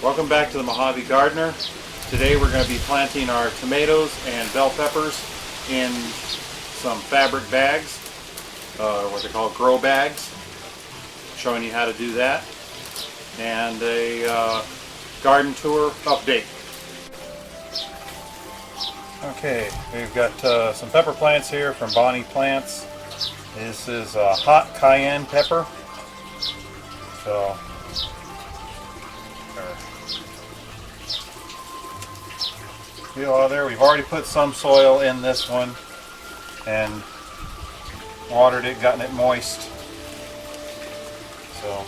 Welcome back to the Mojave Gardener. Today we're going to be planting our tomatoes and bell peppers in some fabric bags, what they call grow bags. Showing you how to do that, and a garden tour update. Okay, we've got some pepper plants here from Bonnie Plants. This is a hot cayenne pepper. So, feel out there. We've already put some soil in this one and watered it, gotten it moist. So,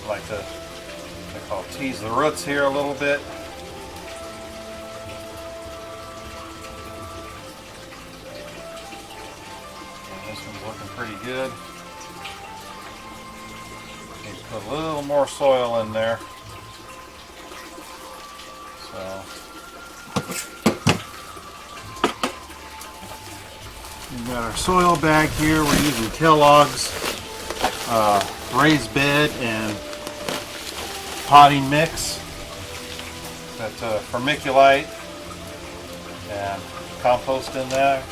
I like to, they call it, tease the roots here a little bit. And this one's looking pretty good. Need to put a little more soil in there. So, we've got our soil bag here. We're using Kellogg's raised bed and potting mix. Got vermiculite and compost in there.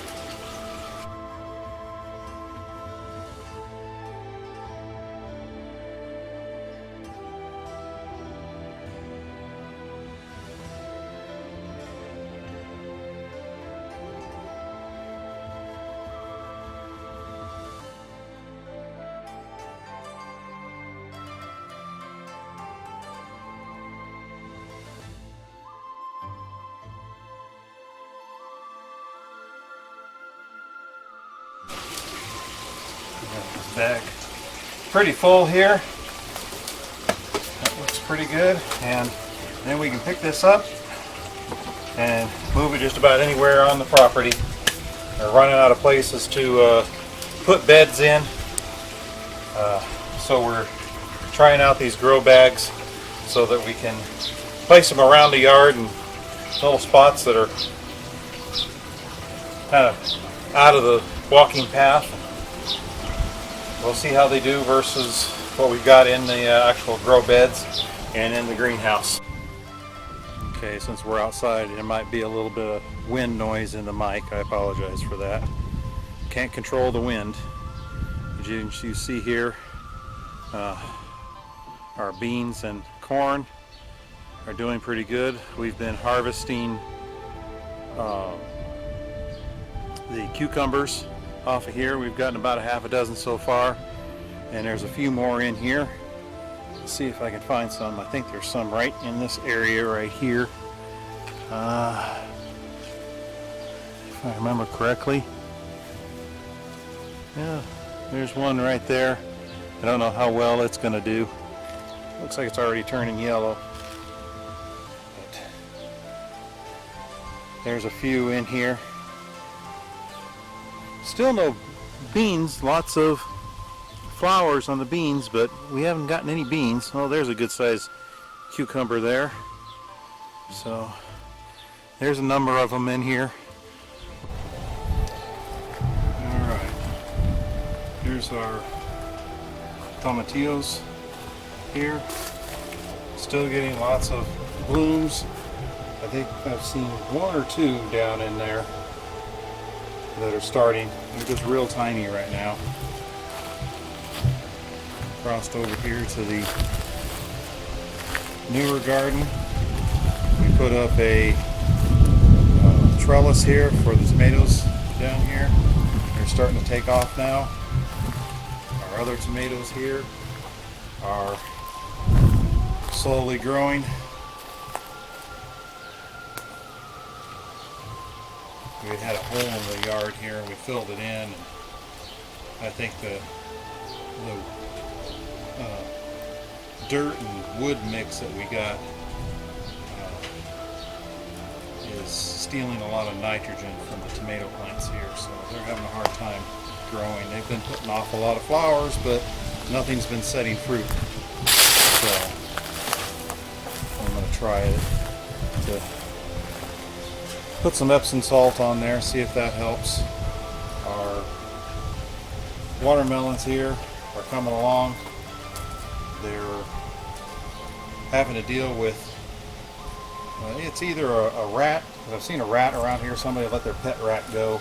This bag pretty full here. That looks pretty good, and then we can pick this up and move it just about anywhere on the property. We're running out of places to put beds in, so we're trying out these grow bags so that we can place them around the yard in little spots that are kind of out of the walking path. We'll see how they do versus what we've got in the actual grow beds and in the greenhouse. Okay, since we're outside, there might be a little bit of wind noise in the mic. I apologize for that. Can't control the wind. As you see here, our beans and corn are doing pretty good. We've been harvesting the cucumbers off of here. We've gotten about a half a dozen so far, and there's a few more in here. Let's see if I can find some. I think there's some right in this area right here, if I remember correctly. Yeah, there's one right there. I don't know how well it's going to do. Looks like it's already turning yellow, but there's a few in here. Still no beans, lots of flowers on the beans, but we haven't gotten any beans. Oh, there's a good sized cucumber there. So there's a number of them in here. Alright, here's our tomatillos here. Still getting lots of blooms. I think I've seen one or two down in there that are starting. They're just real tiny right now. Crossed over here to the newer garden. We put up a trellis here for the tomatoes down here. They're starting to take off now. Our other tomatoes here are slowly growing. We had a hole in the yard here and we filled it in, and I think the dirt and wood mix that we got is stealing a lot of nitrogen from the tomato plants here, so they're having a hard time growing. They've been putting off a lot of flowers, but nothing's been setting fruit. So I'm going to try to put some Epsom salt on there, see if that helps. Our watermelons here are coming along. They're having to deal with, it's either a rat, because I've seen a rat around here, somebody let their pet rat go,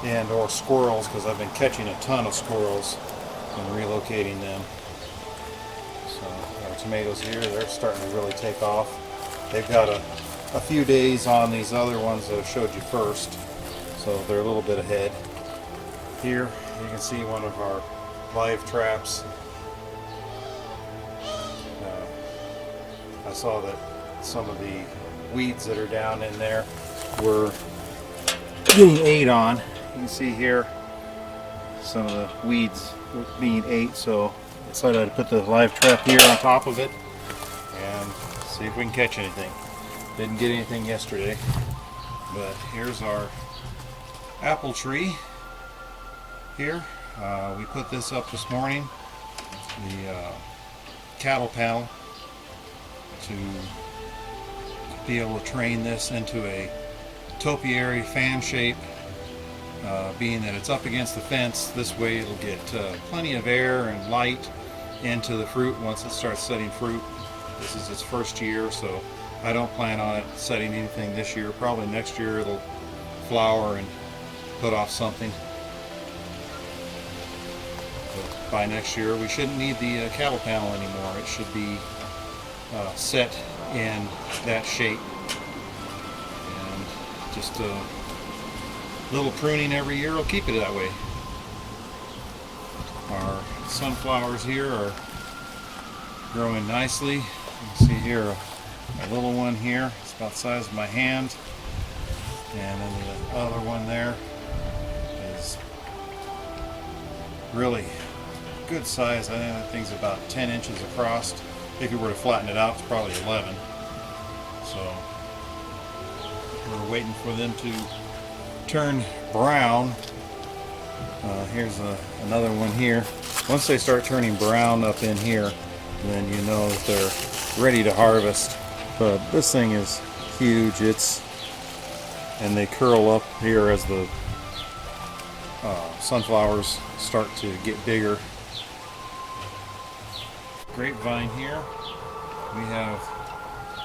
and or squirrels, because I've been catching a ton of squirrels and relocating them. So our tomatoes here, they're starting to really take off. They've got a few days on these other ones that I showed you first, so they're a little bit ahead. Here you can see one of our live traps. I saw that some of the weeds that are down in there were getting ate on. You can see here some of the weeds being ate, so I decided I'd put the live trap here on top of it and see if we can catch anything. Didn't get anything yesterday, but here's our apple tree here. We put this up this morning, the cattle panel, to be able to train this into a topiary fan shape, being that it's up against the fence. This way it'll get plenty of air and light into the fruit once it starts setting fruit. This is its first year, so I don't plan on it setting anything this year. Probably next year it'll flower and put off something. But by next year we shouldn't need the cattle panel anymore. It should be set in that shape, and just a little pruning every year will keep it that way. Our sunflowers here are growing nicely. You can see here a little one here, it's about the size of my hand, and then the other one there is really good size. I think that thing's about 10 inches across. If you were to flatten it out, it's probably 11. So we're waiting for them to turn brown. Here's another one here. Once they start turning brown up in here, then you know that they're ready to harvest. But this thing is huge. And they curl up here as the sunflowers start to get bigger. Grapevine here. We have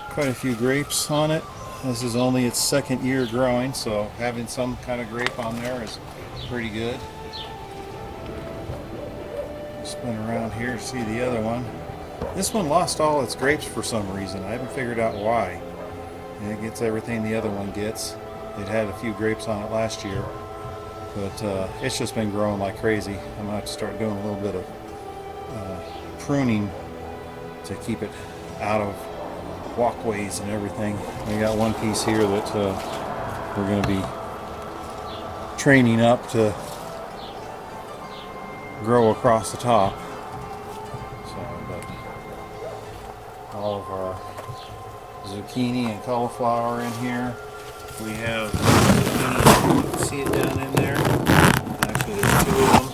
quite a few grapes on it. This is only its second year growing, so having some kind of grape on there is pretty good. Spin around here to see the other one. This one lost all its grapes for some reason. I haven't figured out why. And it gets everything the other one gets. It had a few grapes on it last year, but it's just been growing like crazy. I'm going to have to start doing a little bit of pruning to keep it out of walkways and everything. We got one piece here that we're going to be training up to grow across the top. So, but all of our zucchini and cauliflower in here. We have zucchini. You can see it down in there. Actually, there's two of them.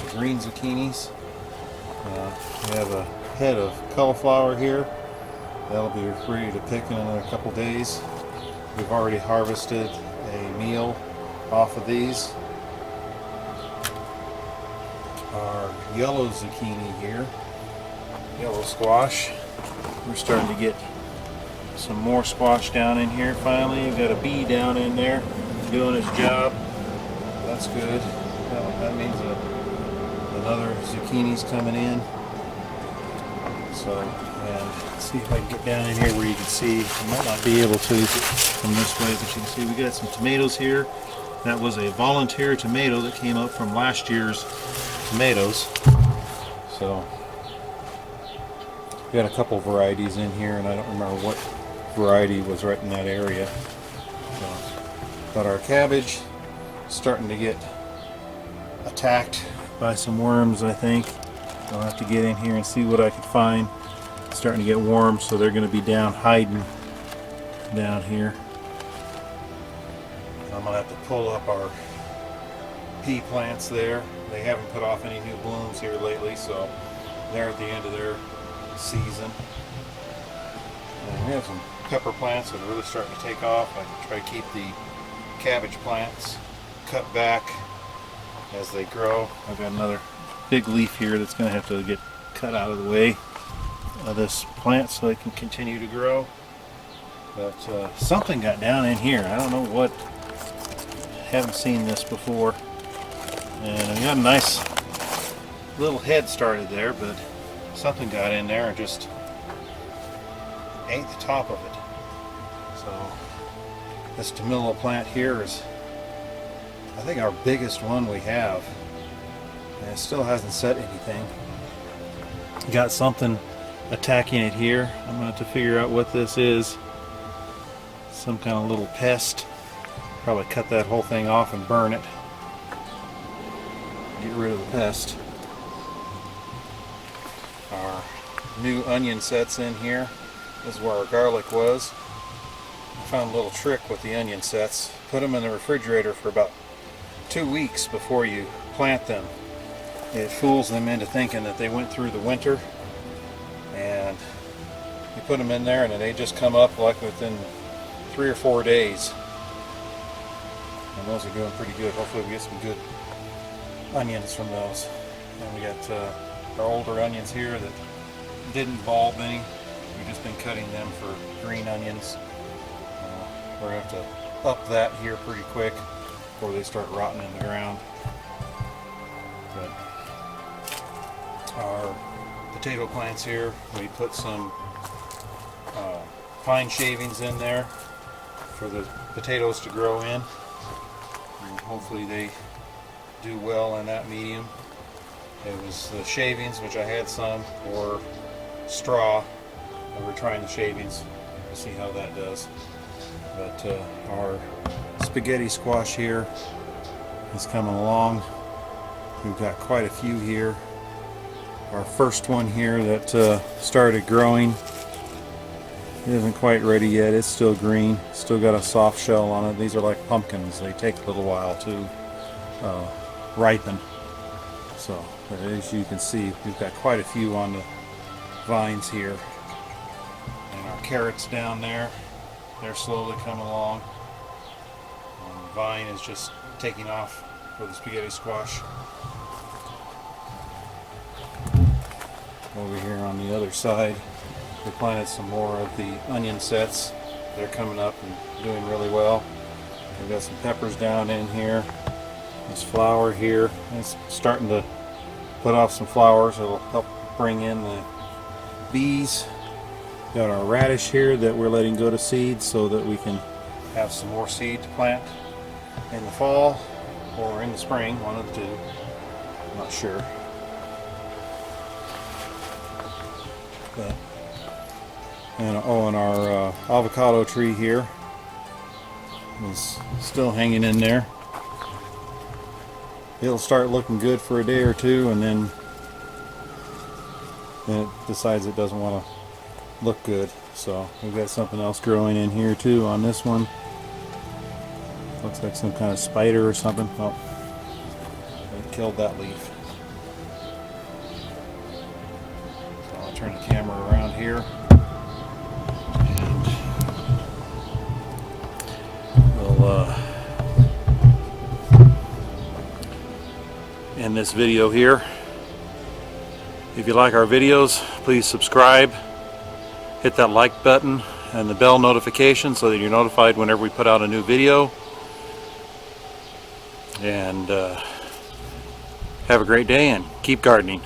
The green zucchinis. We have a head of cauliflower here. That'll be ready to pick in another couple days. We've already harvested a meal off of these. Our yellow zucchini here, yellow squash. We're starting to get some more squash down in here finally. We've got a bee down in there doing its job. That's good. That means another zucchini's coming in. So, and see if I can get down in here where you can see. I might not be able to from this way, but you can see we got some tomatoes here. That was a volunteer tomato that came up from last year's tomatoes. So we got a couple varieties in here, and I don't remember what variety was right in that area. So, but our cabbage is starting to get attacked by some worms, I think. I'll have to get in here and see what I can find. It's starting to get warm, so they're going to be down hiding down here. I'm going to have to pull up our pea plants there. They haven't put off any new blooms here lately, so they're at the end of their season. And we have some pepper plants that are really starting to take off. I try to keep the cabbage plants cut back as they grow. I've got another big leaf here that's going to have to get cut out of the way. of this plant so it can continue to grow. But something got down in here. I don't know what. Haven't seen this before. And I got a nice little head started there, but something got in there and just ate the top of it. So this tomato plant here is, I think, our biggest one we have, and it still hasn't set anything. Got something attacking it here. I'm going to have to figure out what this is. Some kind of little pest. Probably cut that whole thing off and burn it. Get rid of the pest. Our new onion sets in here. This is where our garlic was. I found a little trick with the onion sets. Put them in the refrigerator for about 2 weeks before you plant them. It fools them into thinking that they went through the winter, and you put them in there and they just come up like within 3 or 4 days. And those are doing pretty good. Hopefully we get some good onions from those. And we got our older onions here that didn't bulb any. We've just been cutting them for green onions. We're going to have to up that here pretty quick before they start rotting in the ground. But our potato plants here, we put some pine shavings in there for the potatoes to grow in. And hopefully they do well in that medium. It was the shavings, which I had some, or straw. We're trying the shavings to see how that does. But our spaghetti squash here is coming along. We've got quite a few here. Our first one here that started growing, it isn't quite ready yet. It's still green, still got a soft shell on it. These are like pumpkins. They take a little while to ripen. So as you can see, we've got quite a few on the vines here. And our carrots down there, they're slowly coming along. And the vine is just taking off for the spaghetti squash. Over here on the other side, we planted some more of the onion sets. They're coming up and doing really well. We've got some peppers down in here. This flower here, it's starting to put off some flowers. It'll help bring in the bees. Got our radish here that we're letting go to seed so that we can have some more seed to plant in the fall or in the spring, one of the two. I'm not sure. But, and our avocado tree here is still hanging in there. It'll start looking good for a day or two, and then it decides it doesn't want to look good. So we've got something else growing in here too on this one. Looks like some kind of spider or something. Oh, it killed that leaf. So I'll turn the camera around here. And we'll end this video here. If you like our videos, please subscribe. Hit that like button and the bell notification so that you're notified whenever we put out a new video. And have a great day and keep gardening.